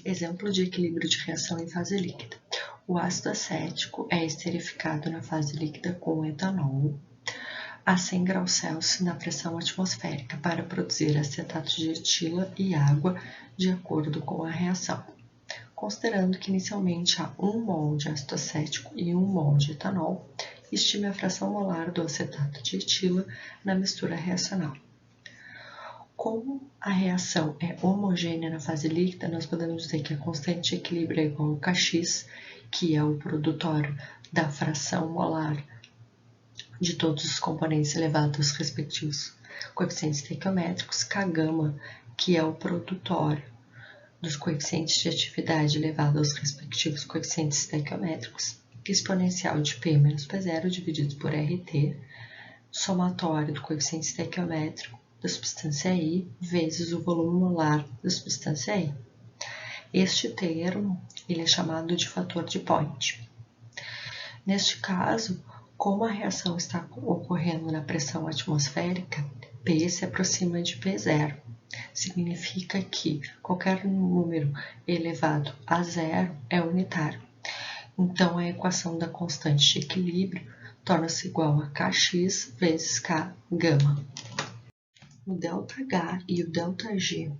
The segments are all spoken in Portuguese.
Exemplo de equilíbrio de reação em fase líquida. O ácido acético é esterificado na fase líquida com etanol a 100 graus Celsius na pressão atmosférica para produzir acetato de etila e água de acordo com a reação. Considerando que inicialmente há 1 mol de ácido acético e 1 mol de etanol, estime a fração molar do acetato de etila na mistura reacional. Como a reação é homogênea na fase líquida, nós podemos dizer que a constante de equilíbrio é igual a Kx, que é o produtório da fração molar de todos os componentes elevados aos respectivos coeficientes estequiométricos, Kγ, que é o produtório dos coeficientes de atividade elevado aos respectivos coeficientes estequiométricos, exponencial de P menos P0 dividido por RT, somatório do coeficiente estequiométrico da substância I vezes o volume molar da substância I. Este termo ele é chamado de fator de Point. Neste caso, como a reação está ocorrendo na pressão atmosférica, P se aproxima de P0. Significa que qualquer número elevado a zero é unitário. Então, a equação da constante de equilíbrio torna-se igual a Kx vezes Kγ. O ΔH e o ΔG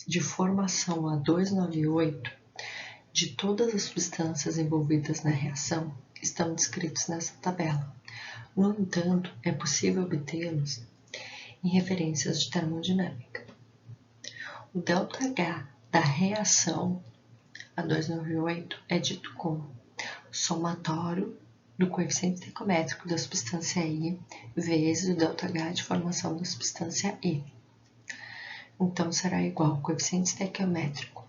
de formação A298 de todas as substâncias envolvidas na reação estão descritos nessa tabela. No entanto, é possível obtê-los em referências de termodinâmica. O ΔH da reação A298 é dito como somatório do coeficiente estequiométrico da substância I vezes o ΔH de formação da substância I. Então, será igual ao coeficiente estequiométrico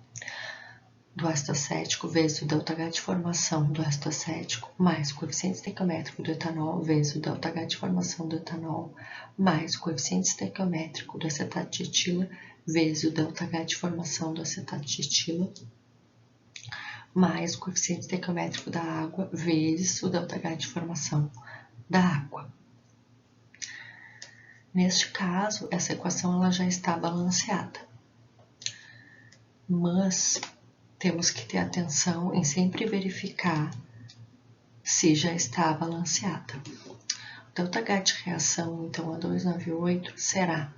do ácido acético vezes o ΔH de formação do ácido acético, mais o coeficiente estequiométrico do etanol vezes o ΔH de formação do etanol, mais o coeficiente estequiométrico do acetato de etila vezes o ΔH de formação do acetato de etila, mais o coeficiente estequiométrico da água vezes o ΔH de formação da água. Neste caso, essa equação ela já está balanceada, mas temos que ter atenção em sempre verificar se já está balanceada. O ΔH de reação, então, A298 será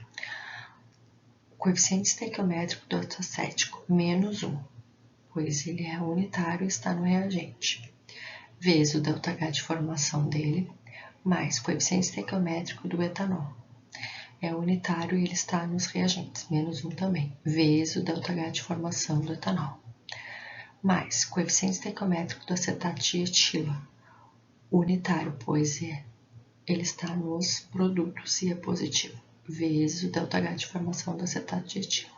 o coeficiente estequiométrico do ácido acético menos 1, pois ele é unitário e está no reagente, vezes o ΔH de formação dele, mais o coeficiente estequiométrico do etanol. É unitário e ele está nos reagentes, menos 1 também, vezes o ΔH de formação do etanol, mais coeficiente estequiométrico do acetato de etila, unitário, pois ele está nos produtos e é positivo, vezes o ΔH de formação do acetato de etila,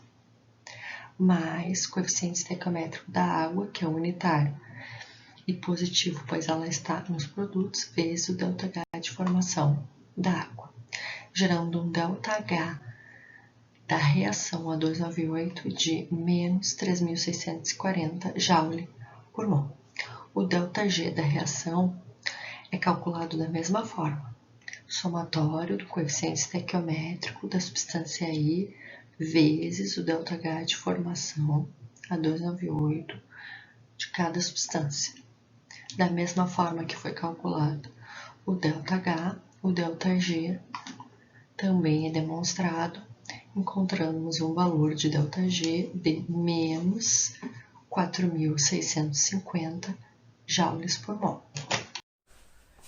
mais coeficiente estequiométrico da água, que é unitário e positivo, pois ela está nos produtos, vezes o ΔH de formação da água, gerando um ΔH da reação A298 de menos 3.640 Joule por mol. O ΔG da reação é calculado da mesma forma, somatório do coeficiente estequiométrico da substância I vezes o ΔH de formação A298 de cada substância. Da mesma forma que foi calculado o ΔH, o ΔG também é demonstrado. Encontramos um valor de ΔG de menos 4.650 joules por mol.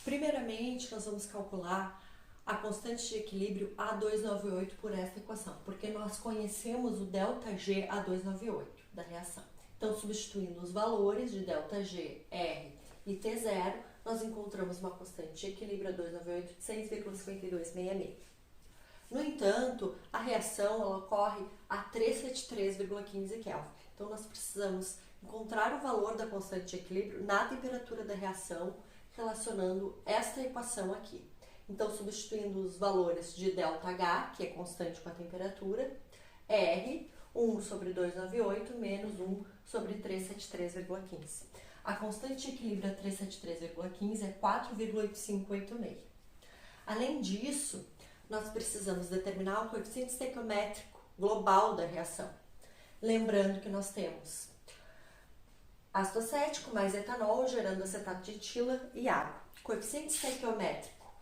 Primeiramente, nós vamos calcular a constante de equilíbrio A298 por esta equação, porque nós conhecemos o ΔG A298 da reação. Então, substituindo os valores de ΔG, R e T0, nós encontramos uma constante de equilíbrio A298 de 6,5266. No entanto, a reação ela ocorre a 373,15 Kelvin. Então, nós precisamos encontrar o valor da constante de equilíbrio na temperatura da reação, relacionando esta equação aqui. Então, substituindo os valores de ΔH, que é constante com a temperatura, R, 1 sobre 298 menos 1 sobre 373,15. A constante de equilíbrio a 373,15 é 4,8586. Além disso, nós precisamos determinar o coeficiente estequiométrico global da reação. Lembrando que nós temos ácido acético mais etanol, gerando acetato de etila e água. Coeficiente estequiométrico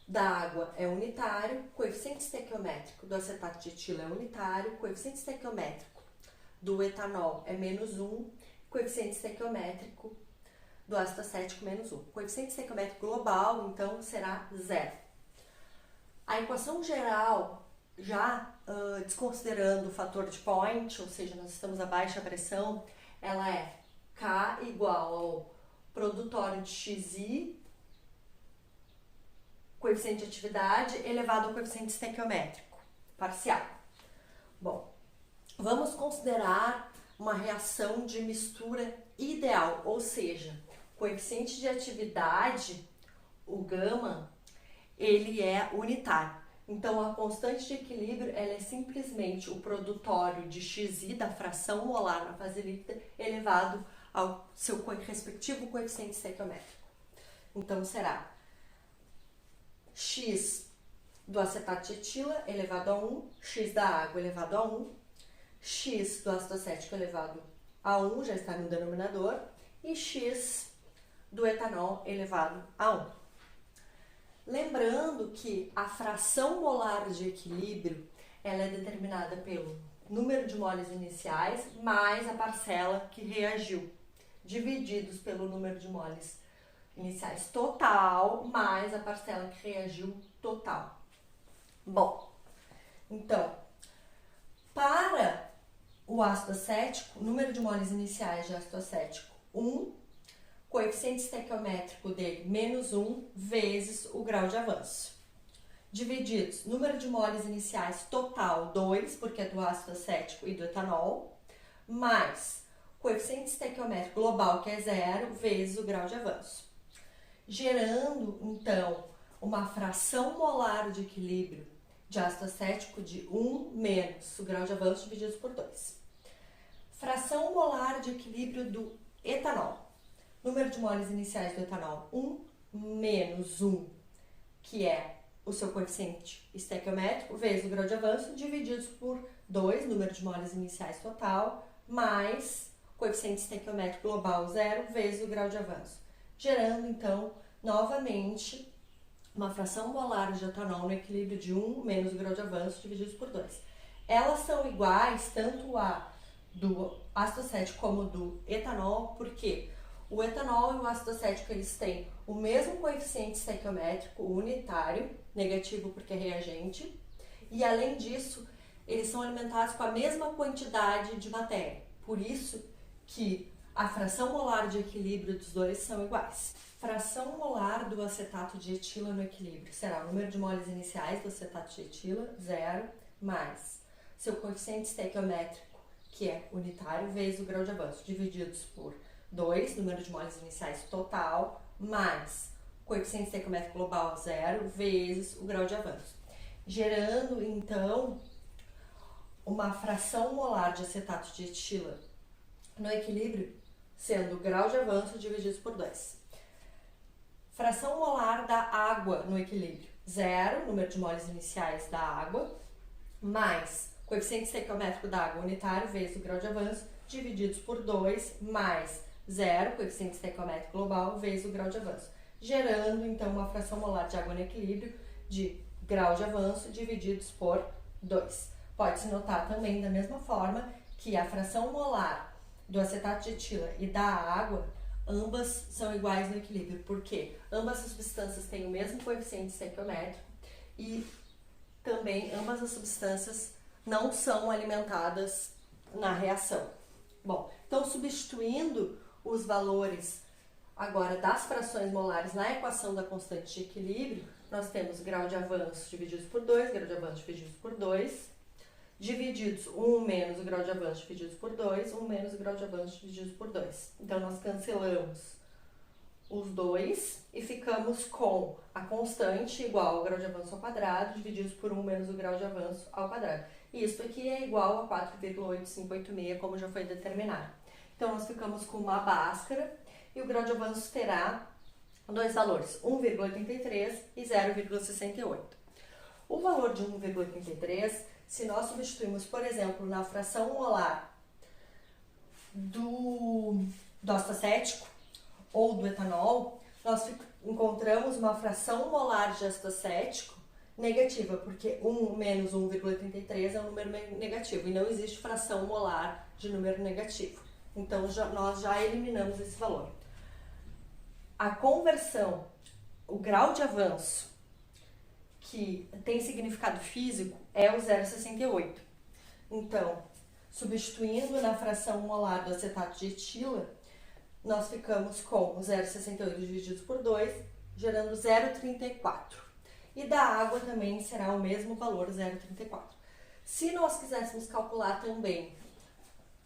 da água é unitário, coeficiente estequiométrico do acetato de etila é unitário, coeficiente estequiométrico do etanol é -1, coeficiente estequiométrico do ácido acético -1. Coeficiente estequiométrico global, então, será 0. A equação geral, já desconsiderando o fator de point, ou seja, nós estamos a baixa pressão, ela é K igual ao produtório de Xi, coeficiente de atividade, elevado ao coeficiente estequiométrico parcial. Bom, vamos considerar uma reação de mistura ideal, ou seja, coeficiente de atividade, o gama, ele é unitário. Então, a constante de equilíbrio ela é simplesmente o produtório de Xi da fração molar na fase líquida elevado ao seu respectivo coeficiente estequiométrico. Então, será X do acetato de etila elevado a 1, X da água elevado a 1, X do ácido acético elevado a 1, já está no denominador, e X do etanol elevado a 1. Lembrando que a fração molar de equilíbrio ela é determinada pelo número de moles iniciais mais a parcela que reagiu, divididos pelo número de moles iniciais total mais a parcela que reagiu total. Bom, então, para o ácido acético, número de moles iniciais de ácido acético 1, coeficiente estequiométrico dele -1 vezes o grau de avanço. Divididos, número de moles iniciais total 2, porque é do ácido acético e do etanol, mais coeficiente estequiométrico global, que é 0, vezes o grau de avanço. Gerando, então, uma fração molar de equilíbrio de ácido acético de 1 menos o grau de avanço dividido por 2. Fração molar de equilíbrio do etanol. Número de moles iniciais do etanol, 1 menos 1, que é o seu coeficiente estequiométrico, vezes o grau de avanço, divididos por 2, número de moles iniciais total, mais coeficiente estequiométrico global 0, vezes o grau de avanço. Gerando, então, novamente, uma fração molar de etanol no equilíbrio de 1 menos o grau de avanço, divididos por 2. Elas são iguais, tanto a do ácido acético como do etanol, porque o etanol e o ácido acético eles têm o mesmo coeficiente estequiométrico unitário, negativo porque é reagente, e além disso, eles são alimentados com a mesma quantidade de matéria. Por isso que a fração molar de equilíbrio dos dois são iguais. Fração molar do acetato de etila no equilíbrio será o número de moles iniciais do acetato de etila, 0, mais seu coeficiente estequiométrico, que é unitário, vezes o grau de avanço, divididos por 2, número de moles iniciais total, mais coeficiente estequiométrico global 0, vezes o grau de avanço. Gerando, então, uma fração molar de acetato de etila no equilíbrio, sendo o grau de avanço divididos por 2. Fração molar da água no equilíbrio, 0, número de moles iniciais da água, mais coeficiente estequiométrico da água unitário, vezes o grau de avanço, divididos por 2, mais 0, coeficiente estequiométrico global, vezes o grau de avanço. Gerando, então, uma fração molar de água no equilíbrio de grau de avanço divididos por 2. Pode-se notar também, da mesma forma, que a fração molar do acetato de etila e da água, ambas são iguais no equilíbrio, porque ambas as substâncias têm o mesmo coeficiente estequiométrico e também ambas as substâncias não são alimentadas na reação. Bom, então substituindo os valores agora das frações molares na equação da constante de equilíbrio, nós temos grau de avanço divididos por 2, grau de avanço divididos por 2, divididos 1 menos o grau de avanço divididos por 2, 1 menos o grau de avanço divididos por 2. Então, nós cancelamos os dois e ficamos com a constante igual ao grau de avanço ao quadrado, divididos por 1 menos o grau de avanço ao quadrado. E isso aqui é igual a 4,8586, como já foi determinado. Então, nós ficamos com uma Bhaskara e o grau de avanço terá dois valores, 1,83 e 0,68. O valor de 1,83, se nós substituirmos, por exemplo, na fração molar do ácido acético ou do etanol, nós encontramos uma fração molar de ácido acético negativa, porque 1 menos 1,33 é um número negativo, e não existe fração molar de número negativo. Então, nós já eliminamos esse valor. A conversão, o grau de avanço que tem significado físico é o 0,68. Então, substituindo na fração molar do acetato de etila, nós ficamos com o 0,68 dividido por 2, gerando 0,34. E da água também será o mesmo valor, 0,34. Se nós quiséssemos calcular também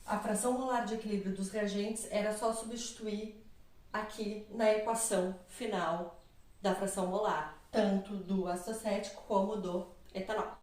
a fração molar de equilíbrio dos reagentes, era só substituir aqui na equação final da fração molar, tanto do ácido acético como do etanol.